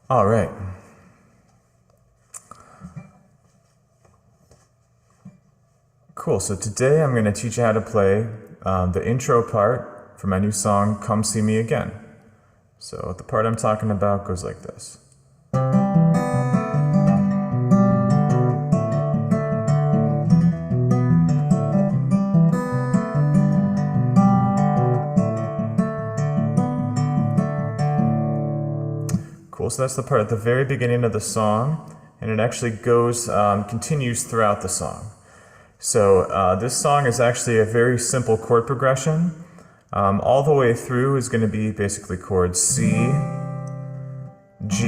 All right. Cool, so today I'm going to teach you how to play the intro part for my new song, Come See Me Again. So the part I'm talking about goes like this. Cool, so that's the part at the very beginning of the song, and it actually goes, continues throughout the song. So this song is actually a very simple chord progression. All the way through is going to be basically chords C, G,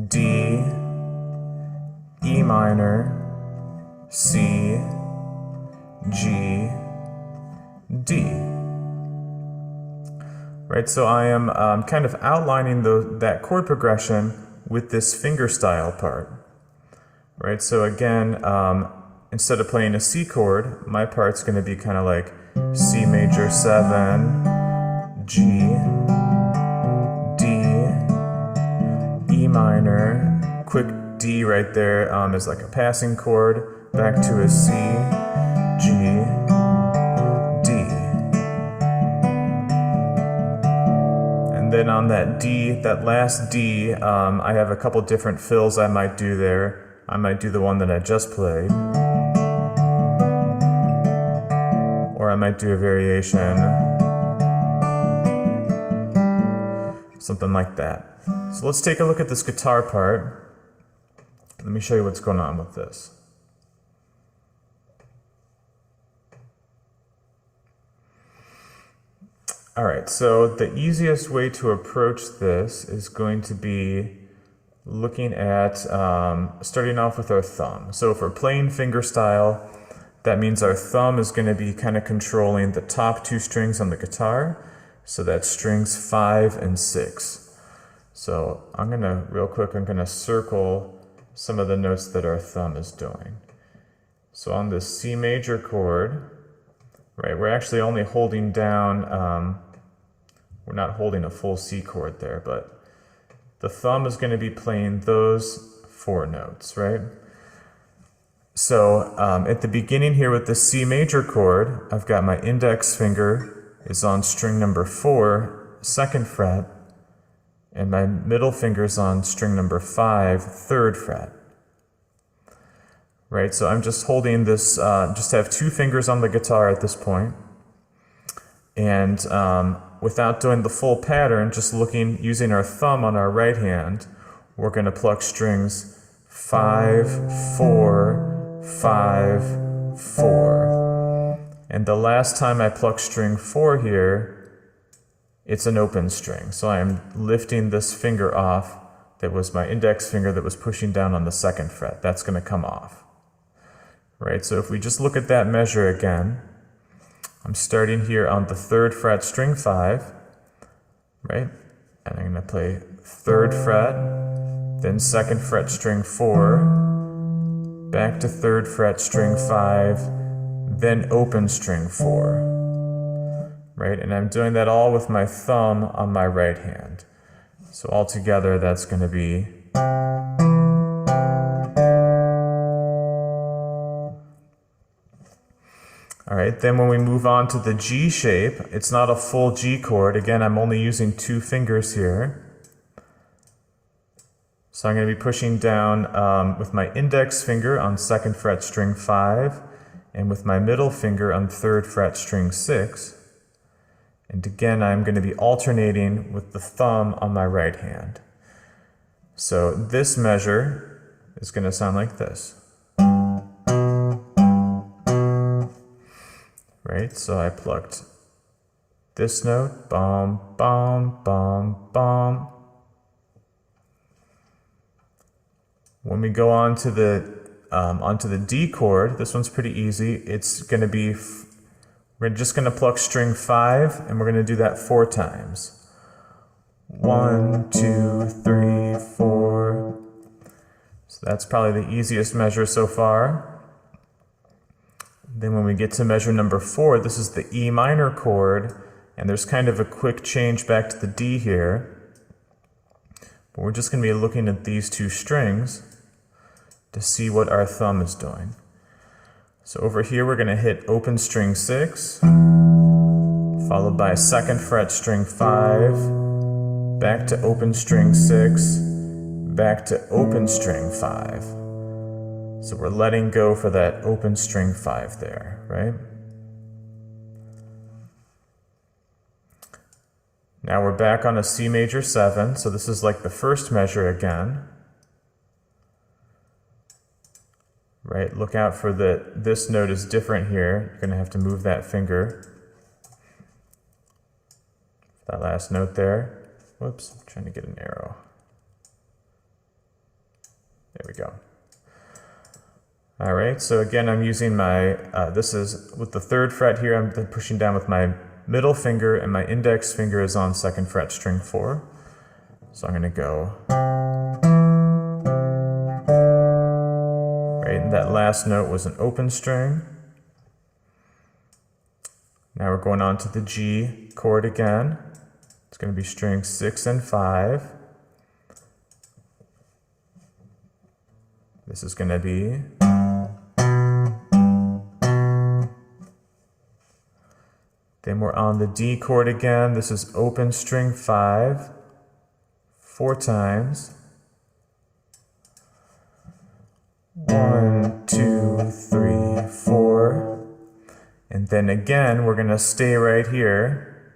D, E minor, C, G, D. Right, so I am kind of outlining that chord progression with this fingerstyle part. Right, so again, instead of playing a C chord, my part's going to be kind of like C major 7, G, D, E minor, quick D right there is like a passing chord, back to a C, G, D. And then on that D, that last D, I have a couple different fills I might do there. I might do the one that I just played, or I might do a variation, something like that. So let's take a look at this guitar part. Let me show you what's going on with this. Alright, so the easiest way to approach this is going to be looking at starting off with our thumb. So if we're playing fingerstyle, that means our thumb is going to be kind of controlling the top two strings on the guitar. So that's strings 5 and 6. So I'm going to circle some of the notes that our thumb is doing. So on this C major chord, right, we're actually only holding down, we're not holding a full C chord there, but the thumb is going to be playing those 4 notes, right? So at the beginning here with the C major chord, I've got my index finger is on string number 4, 2nd fret, and my middle finger's on string number 5, 3rd fret. Right, so I'm just holding this, just have 2 fingers on the guitar at this point, and without doing the full pattern, just using our thumb on our right hand, we're going to pluck strings 5, 4, 5, 4. And the last time I pluck string 4 here, it's an open string. So I'm lifting this finger off that was my index finger that was pushing down on the 2nd fret. That's going to come off. Right, so if we just look at that measure again, I'm starting here on the 3rd fret, string 5, right? And I'm going to play 3rd fret, then 2nd fret, string 4, back to 3rd fret, string 5, then open string 4, right? And I'm doing that all with my thumb on my right hand. So altogether, that's going to be... Alright, then when we move on to the G shape, it's not a full G chord. Again, I'm only using 2 fingers here. So I'm going to be pushing down with my index finger on 2nd fret, string 5, and with my middle finger on 3rd fret, string 6. And again, I'm going to be alternating with the thumb on my right hand. So this measure is going to sound like this. Right, so I plucked this note, bum, bum, bum, bum. When we go on to onto the D chord, this one's pretty easy. It's going to be, we're just going to pluck string 5, and we're going to do that 4 times. 1, 2, 3, 4. So that's probably the easiest measure so far. Then when we get to measure number 4, this is the E minor chord, and there's kind of a quick change back to the D here. but we're just going to be looking at these two strings to see what our thumb is doing. So over here we're going to hit open string 6, followed by 2nd fret string 5, back to open string 6, back to open string 5. So we're letting go for that open string 5 there, right? Now we're back on a C major 7, so this is like the first measure again. Right, look out for this note is different here. You're going to have to move that finger. That last note there. Whoops, I'm trying to get an arrow. There we go. All right, so again, I'm using my, this is with the 3rd fret here, I'm pushing down with my middle finger, and my index finger is on 2nd fret string 4. So I'm going to go. Right, and that last note was an open string. Now we're going on to the G chord again. It's going to be strings 6 and 5. This is going to be. Then we're on the D chord again. This is open string 5, 4 times. 1, 2, 3, 4. And then again, we're going to stay right here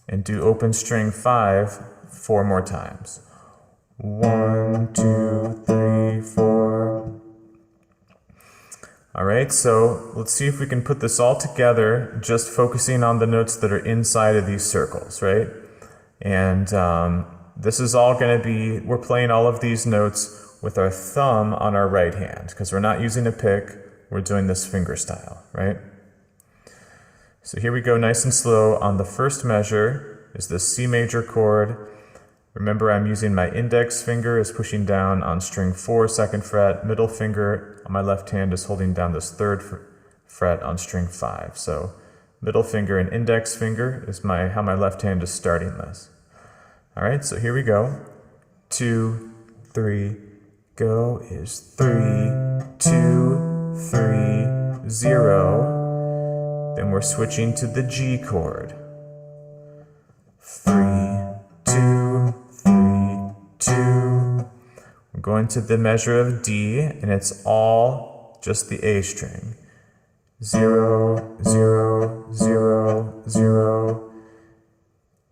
and do open string 5 4 more times. 1, 2, 3, 4. All right, so let's see if we can put this all together, just focusing on the notes that are inside of these circles, right? And this is all going to be, we're playing all of these notes with our thumb on our right hand, because we're not using a pick, we're doing this finger style, right? So here we go, nice and slow. On the first measure is the C major chord. Remember, I'm using my index finger is pushing down on string 4, 2nd fret, middle finger on my left hand is holding down this 3rd fret on string 5. So middle finger and index finger is how my left hand is starting this. All right, so here we go. 2, 3, go is 3, 2, 3, 0. Then we're switching to the G chord. 3, 2, 3, 2. We're going to the measure of D, and it's all just the A string. 0, 0, 0, 0.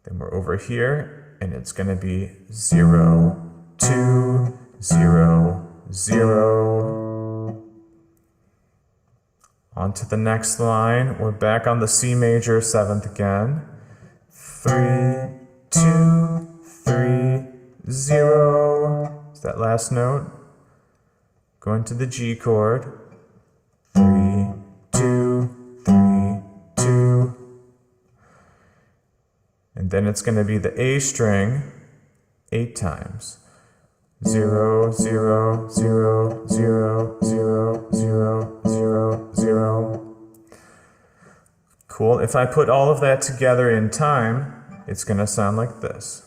Then we're over here, and it's going to be 0, 2, 0, 0. On to the next line. We're back on the C major 7th again. 3, 2, 3, 0. Is that last note? Going to the G chord. 3, 2, 3, 2. And then it's going to be the A string 8 times. 0, 0, 0, 0, 0, 0, 0, 0. Cool. If I put all of that together in time, it's going to sound like this.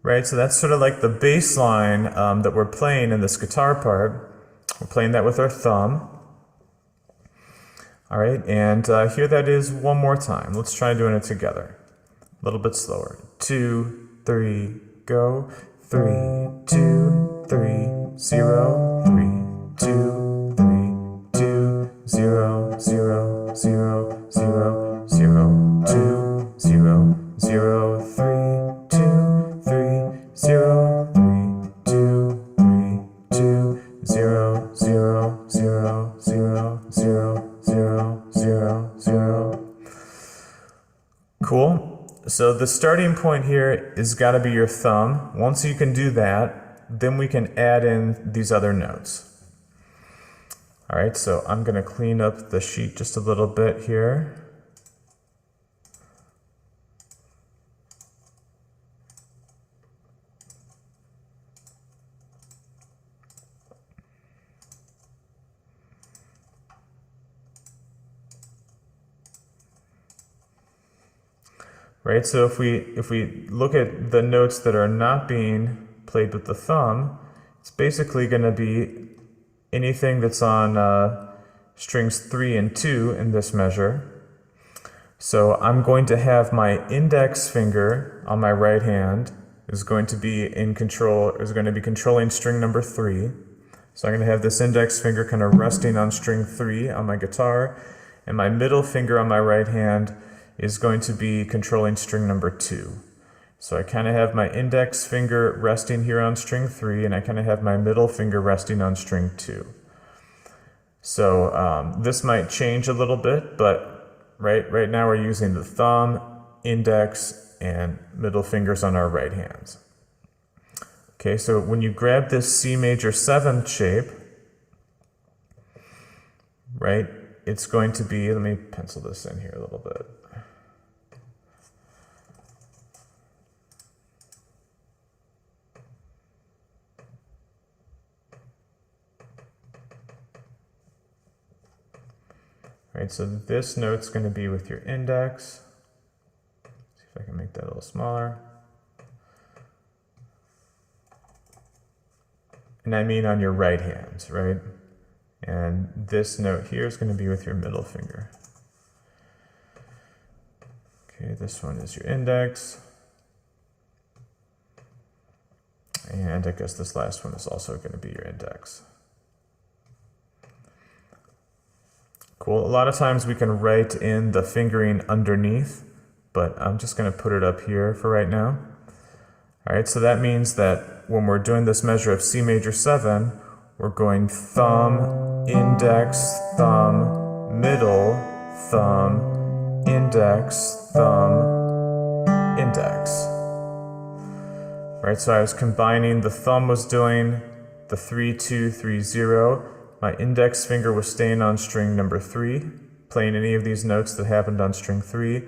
Right, so that's sort of like the bass line that we're playing in this guitar part. We're playing that with our thumb. All right, and here that is one more time. Let's try doing it together. A little bit slower. 2, 3, go. 3, 2, 3, 0, 3, 2, 3, 2, 0, 0, 0, 0, 0, 2, 0, 0, 3, 2, 3, 0, 3, 2, 3, 2, 0, 0, 0, 0, 0, 0, 0, 0. Cool. So the starting point here is got to be your thumb. Once you can do that, then we can add in these other notes. All right, so I'm going to clean up the sheet just a little bit here. right? So if we look at the notes that are not being played with the thumb, it's basically going to be anything that's on strings 3 and 2 in this measure. So I'm going to have my index finger on my right hand is going to be controlling string number 3. So I'm going to have this index finger kind of resting on string 3 on my guitar, and my middle finger on my right hand is going to be controlling string number 2. So I kind of have my index finger resting here on string 3, and I kind of have my middle finger resting on string 2. So this might change a little bit, but right now we're using the thumb, index, and middle fingers on our right hands. Okay, so when you grab this C major 7th shape, right, it's going to be, let me pencil this in here a little bit. Right, so this note's going to be with your index. See if I can make that a little smaller. And I mean on your right hands, right? And this note here is going to be with your middle finger. Okay, this one is your index. And I guess this last one is also going to be your index. Cool. A lot of times we can write in the fingering underneath, but I'm just going to put it up here for right now. All right, so that means that when we're doing this measure of C major 7, we're going thumb, index, thumb, middle, thumb, index, thumb, index. Right, so I was combining, the thumb was doing the 3, 2, 3, 0. My index finger was staying on string number 3, playing any of these notes that happened on string 3.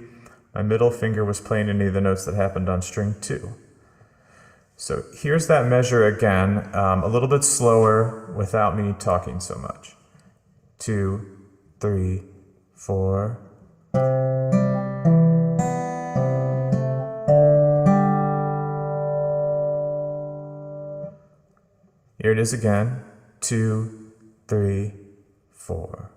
My middle finger was playing any of the notes that happened on string 2. So here's that measure again, a little bit slower without me talking so much. 2, 3, 4. Here it is again. 2, 3, 4.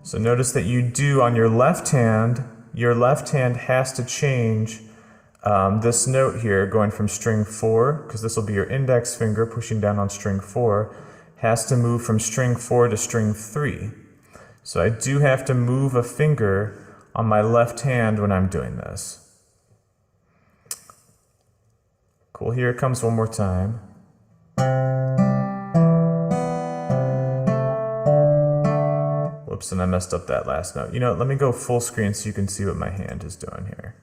So notice that you do on your left hand has to change this note here, going from string 4, because this will be your index finger pushing down on string 4, has to move from string 4 to string 3. So I do have to move a finger on my left hand when I'm doing this. Cool, here it comes one more time. Whoops, and I messed up that last note. You know, let me go full screen so you can see what my hand is doing here.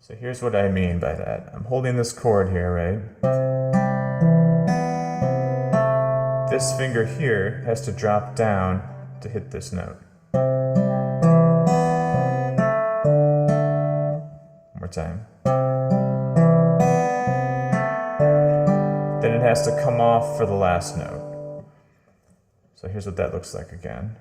So here's what I mean by that. I'm holding this chord here, right? This finger here has to drop down to hit this note. One more time. Then it has to come off for the last note. So here's what that looks like again.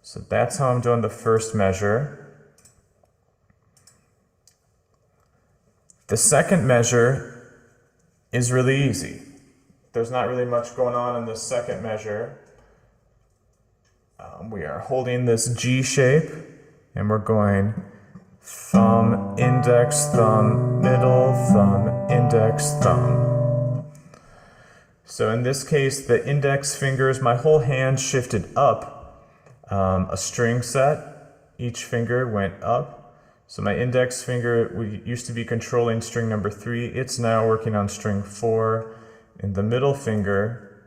So that's how I'm doing the first measure. The second measure is really easy. There's not really much going on in this second measure. We are holding this G shape, and we're going thumb, index, thumb, middle, thumb, index, thumb. So in this case, the index fingers, my whole hand shifted up a string set. Each finger went up. So my index finger used to be controlling string number 3. It's now working on string 4. And the middle finger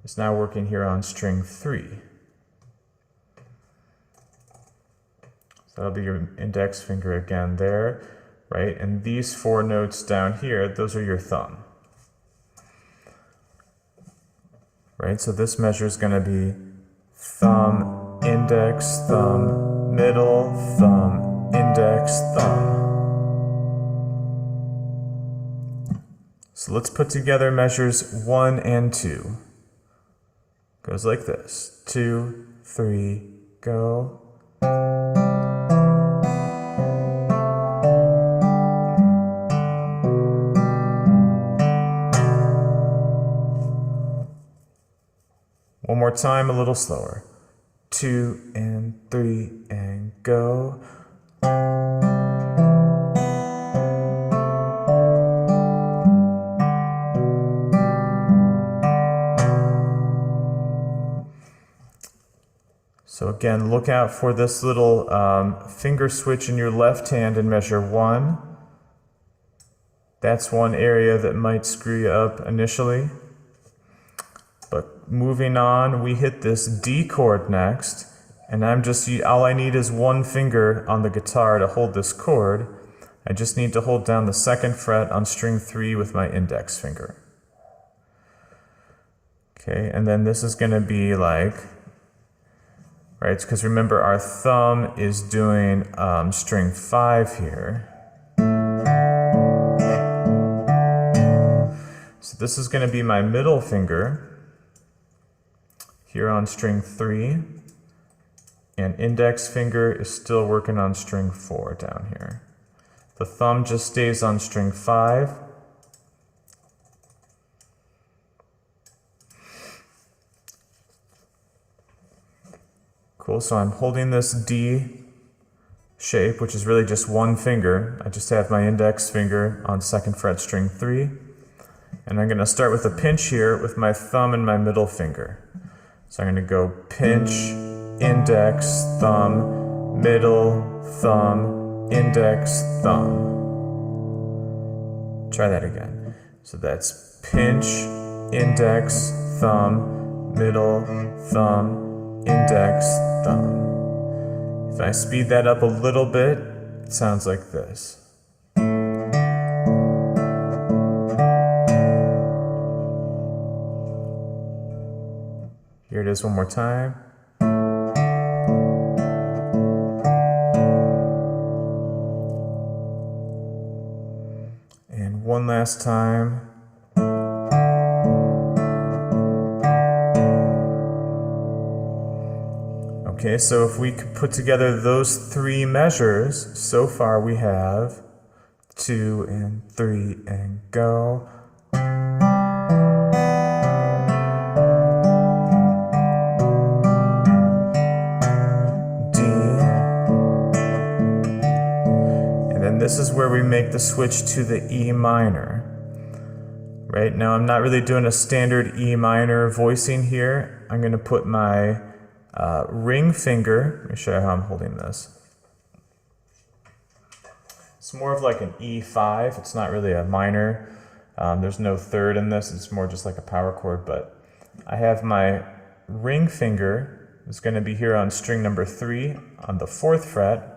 is now working here on string 3. That'll be your index finger again there, right? And these 4 notes down here, those are your thumb. Right, so this measure is going to be thumb, index, thumb, middle, thumb, index, thumb. So let's put together measures 1 and 2. Goes like this. 2, 3, go. One more time, a little slower. 2 and 3 and go. So again, look out for this little finger switch in your left hand and measure 1. That's one area that might screw you up initially. But moving on, we hit this D chord next, and all I need is one finger on the guitar to hold this chord. I just need to hold down the 2nd fret on string 3 with my index finger. Okay, and then this is going to be like, right, because remember our thumb is doing string 5 here. So this is going to be my middle finger here on string 3, and index finger is still working on string 4 down here. The thumb just stays on string 5. Cool, so I'm holding this D shape, which is really just one finger. I just have my index finger on 2nd fret string 3. And I'm going to start with a pinch here with my thumb and my middle finger. So I'm going to go pinch, index, thumb, middle, thumb, index, thumb. Try that again. So that's pinch, index, thumb, middle, thumb, index, thumb. If I speed that up a little bit, it sounds like this. Here it is one more time. And one last time. Okay, so if we could put together those 3 measures, so far we have 2 and 3 and go. This is where we make the switch to the E minor. Right now I'm not really doing a standard E minor voicing here. I'm going to put my ring finger, let me show you how I'm holding this. It's more of like an E5, it's not really a minor. There's no third in this, it's more just like a power chord, but I have my ring finger, it's going to be here on string number 3 on the 4th fret.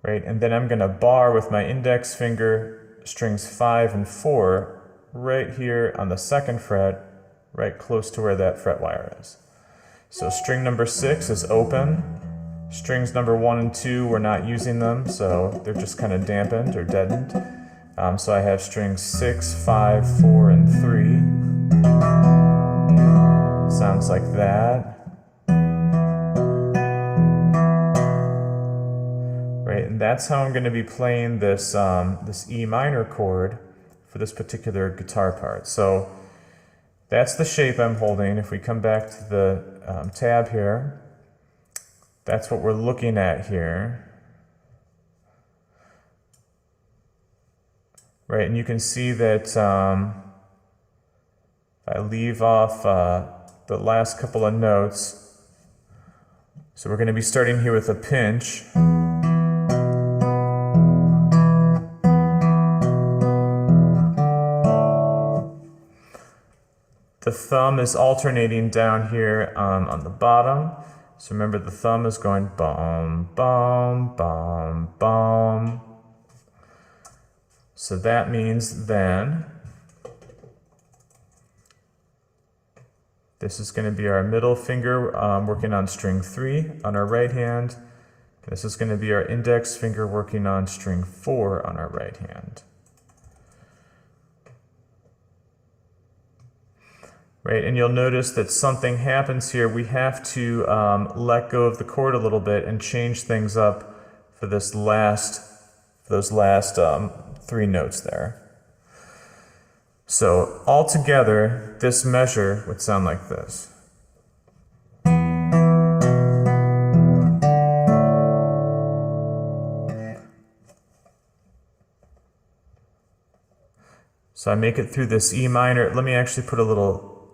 Right, and then I'm going to bar with my index finger strings 5 and 4 right here on the 2nd fret, right close to where that fret wire is. So string number 6 is open. Strings number 1 and 2, we're not using them, so they're just kind of dampened or deadened. So I have strings 6, 5, 4, and 3. Sounds like that. And that's how I'm going to be playing this, this E minor chord for this particular guitar part. So that's the shape I'm holding. If we come back to the tab here, that's what we're looking at here. Right, and you can see that if I leave off the last couple of notes, so we're going to be starting here with a pinch. The thumb is alternating down here on the bottom. So remember the thumb is going bum, bum, bum, bum. So that means then this is going to be our middle finger working on string 3 on our right hand. This is going to be our index finger working on string 4 on our right hand. Right, and you'll notice that something happens here. We have to let go of the chord a little bit and change things up for those last 3 notes there. So altogether, this measure would sound like this. So I make it through this E minor. Let me actually put a little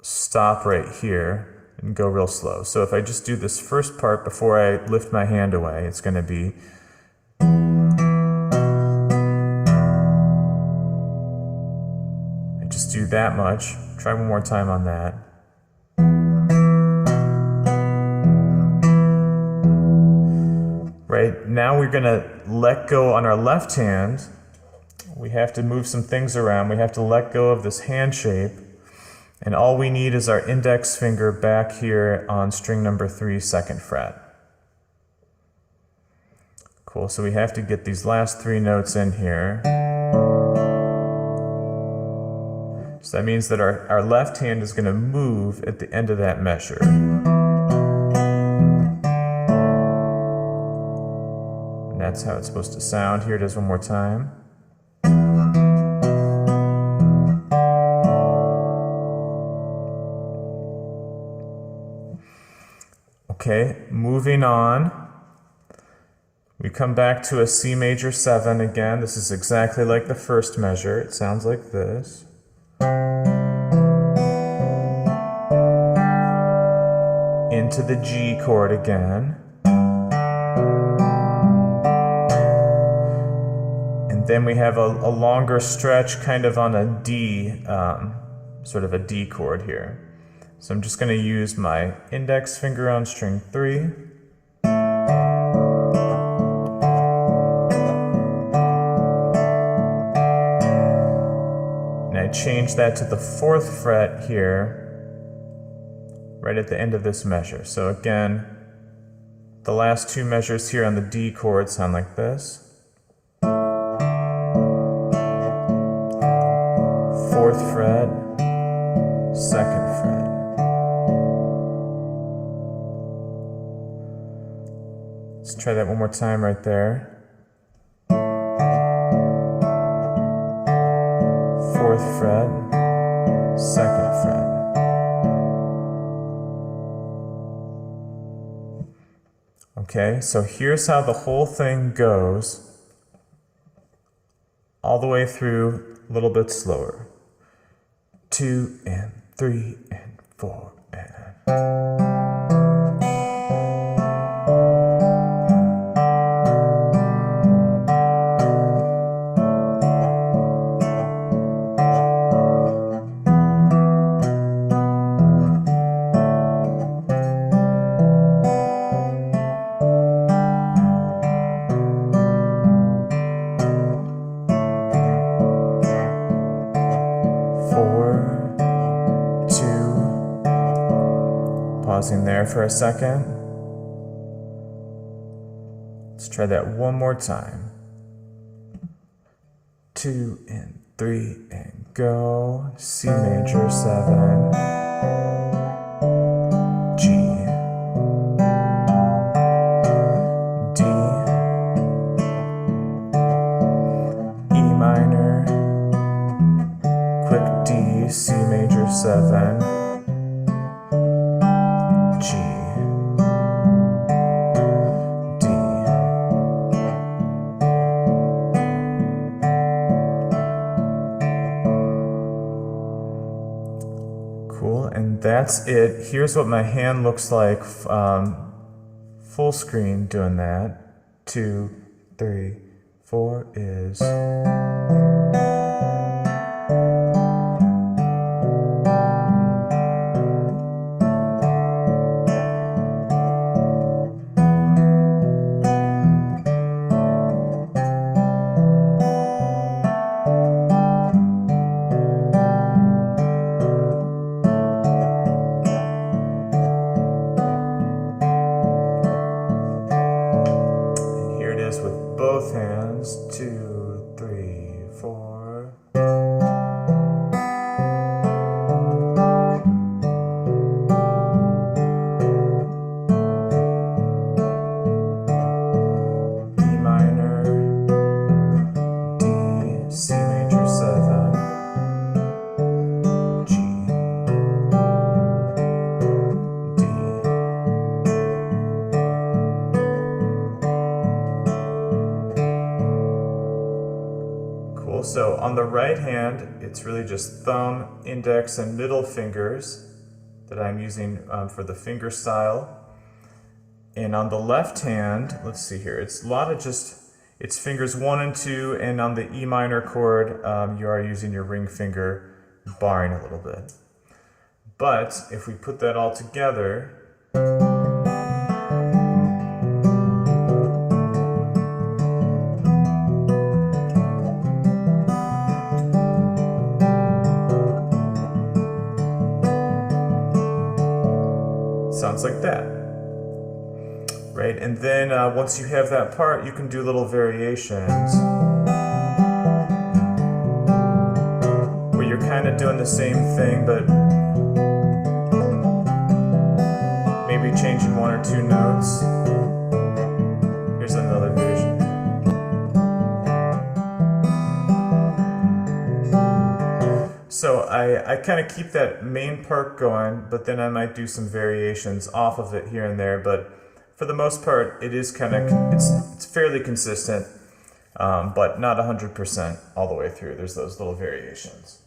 stop right here and go real slow. So if I just do this first part before I lift my hand away, it's going to be I just do that much. Try one more time on that. Right, now we're going to let go on our left hand. We have to move some things around. We have to let go of this hand shape. And all we need is our index finger back here on string number 3, 2nd fret. Cool, so we have to get these last 3 notes in here. So that means that our left hand is going to move at the end of that measure. And that's how it's supposed to sound. Here it is one more time. Okay, moving on. We come back to a C major 7 again. This is exactly like the first measure. It sounds like this. Into the G chord again. And then we have a longer stretch kind of on a D, sort of a D chord here. So I'm just going to use my index finger on string 3. And I change that to the 4th fret here, right at the end of this measure. So again, the last 2 measures here on the D chord sound like this. 4th fret, 2nd fret. Let's try that one more time right there. 4th fret, 2nd fret. Okay, so here's how the whole thing goes, all the way through, a little bit slower. 2 and 3 and 4 and... 4, 2, pausing there for a second. Let's try that one more time. 2 and 3 and go. C major 7, G, D, E minor, quick D, C major 7, G, D. Cool, and that's it. Here's what my hand looks like full screen doing that. 2, 3, 4 is... So on the right hand, it's really just thumb, index, and middle fingers that I'm using for the finger style. And on the left hand, let's see here, it's a lot of just, it's fingers 1 and 2, and on the E minor chord, you are using your ring finger, barring a little bit. But if we put that all together, sounds like that. Right, and then once you have that part, you can do little variations where you're kind of doing the same thing, but maybe changing 1 or 2 notes. Here's another version. So I kind of keep that main part going, but then I might do some variations off of it here and there, but for the most part, it is kind of, it's fairly consistent, but not 100% all the way through. There's those little variations.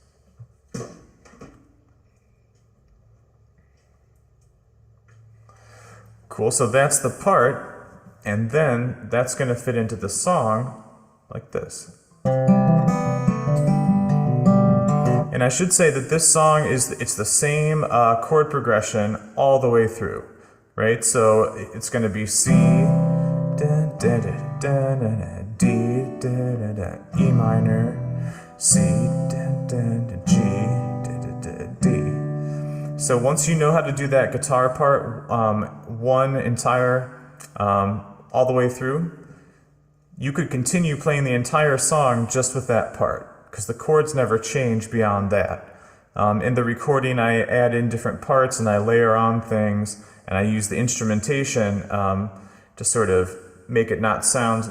Cool, so that's the part, and then that's going to fit into the song like this. And I should say that this song it's the same chord progression all the way through. Right, so it's going to be C, da, da, da, da, da, da, D, da, da, da, E minor, C, da, da, da, G, da, da, da, D. So once you know how to do that guitar part, one entire, all the way through, you could continue playing the entire song just with that part, because the chords never change beyond that. In the recording, I add in different parts and I layer on things. And I use the instrumentation to sort of make it not sound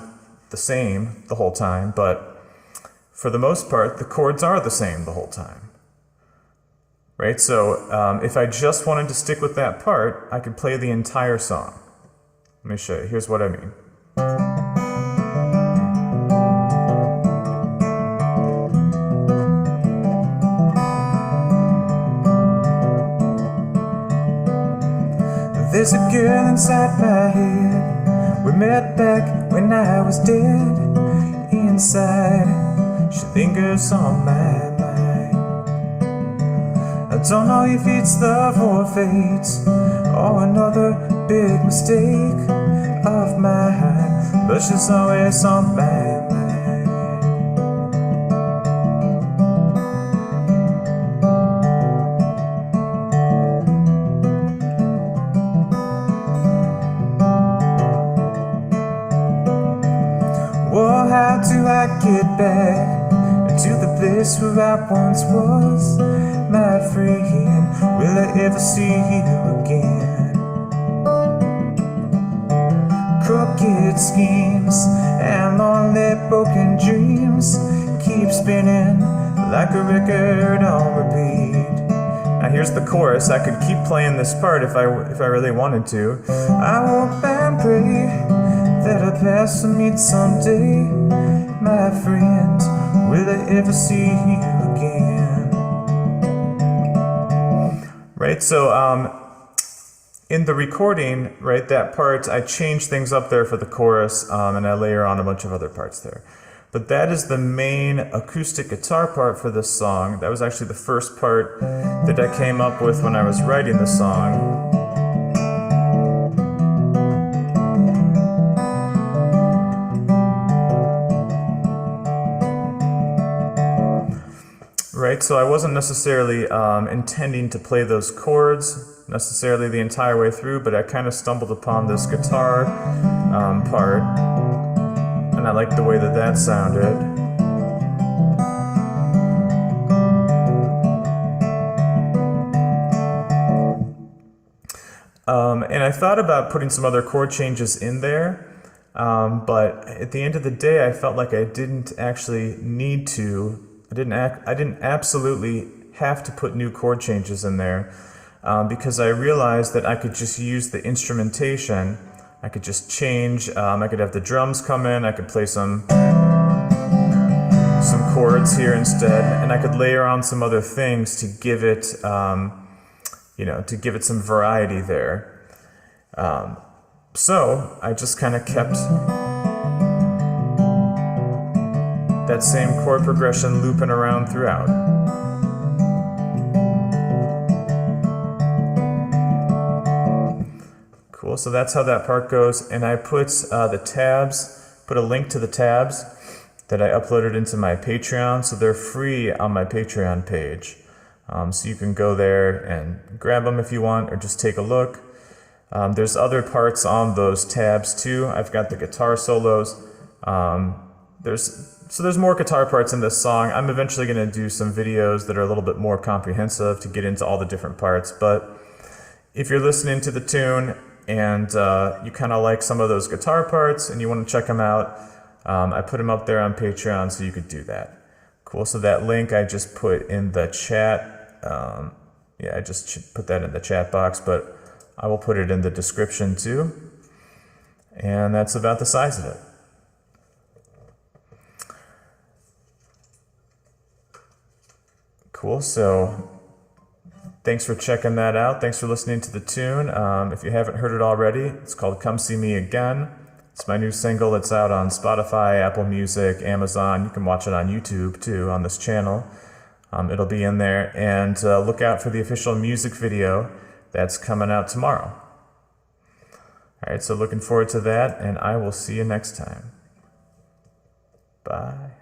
the same the whole time, but for the most part, the chords are the same the whole time. Right? So if I just wanted to stick with that part, I could play the entire song. Let me show you. Here's what I mean. There's a girl inside my head. We met back when I was dead. Inside, she lingers on my mind. I don't know if it's love or fate, or another big mistake of mine, but she's always on my mind. How do I get back to the place where I once was, my friend? Will I ever see you again? Crooked schemes and lonely broken dreams keep spinning like a record on repeat. Now here's the chorus. I could keep playing this part if I really wanted to. I hope and pray that I pass and meet someday, my friend. Will I ever see you again? Right, so in the recording, right, that part, I change things up there for the chorus, and I layer on a bunch of other parts there. But that is the main acoustic guitar part for this song. That was actually the first part that I came up with when I was writing the song. Right, so I wasn't necessarily intending to play those chords necessarily the entire way through, but I kind of stumbled upon this guitar part, and I liked the way that that sounded. And I thought about putting some other chord changes in there, but at the end of the day, I felt like I didn't actually need to. I didn't absolutely have to put new chord changes in there, because I realized that I could just use the instrumentation. I could just change. I could have the drums come in. I could play some chords here instead, and I could layer on some other things to give it, to give it some variety there. So I just kind of kept that same chord progression looping around throughout. Cool, so that's how that part goes, and I put the tabs, put a link to the tabs that I uploaded into my Patreon, so they're free on my Patreon page. So you can go there and grab them if you want, or just take a look. There's other parts on those tabs too. I've got the guitar solos. There's more guitar parts in this song. I'm eventually going to do some videos that are a little bit more comprehensive to get into all the different parts, but if you're listening to the tune and you kind of like some of those guitar parts and you want to check them out, I put them up there on Patreon so you could do that. Cool, so that link I just put in the chat. I just put that in the chat box, but I will put it in the description too. And that's about the size of it. Cool, so thanks for checking that out. Thanks for listening to the tune. If you haven't heard it already, it's called Come See Me Again. It's my new single. It's out on Spotify, Apple Music, Amazon. You can watch it on YouTube too on this channel. It'll be in there. And look out for the official music video that's coming out tomorrow. All right, so looking forward to that, and I will see you next time. Bye.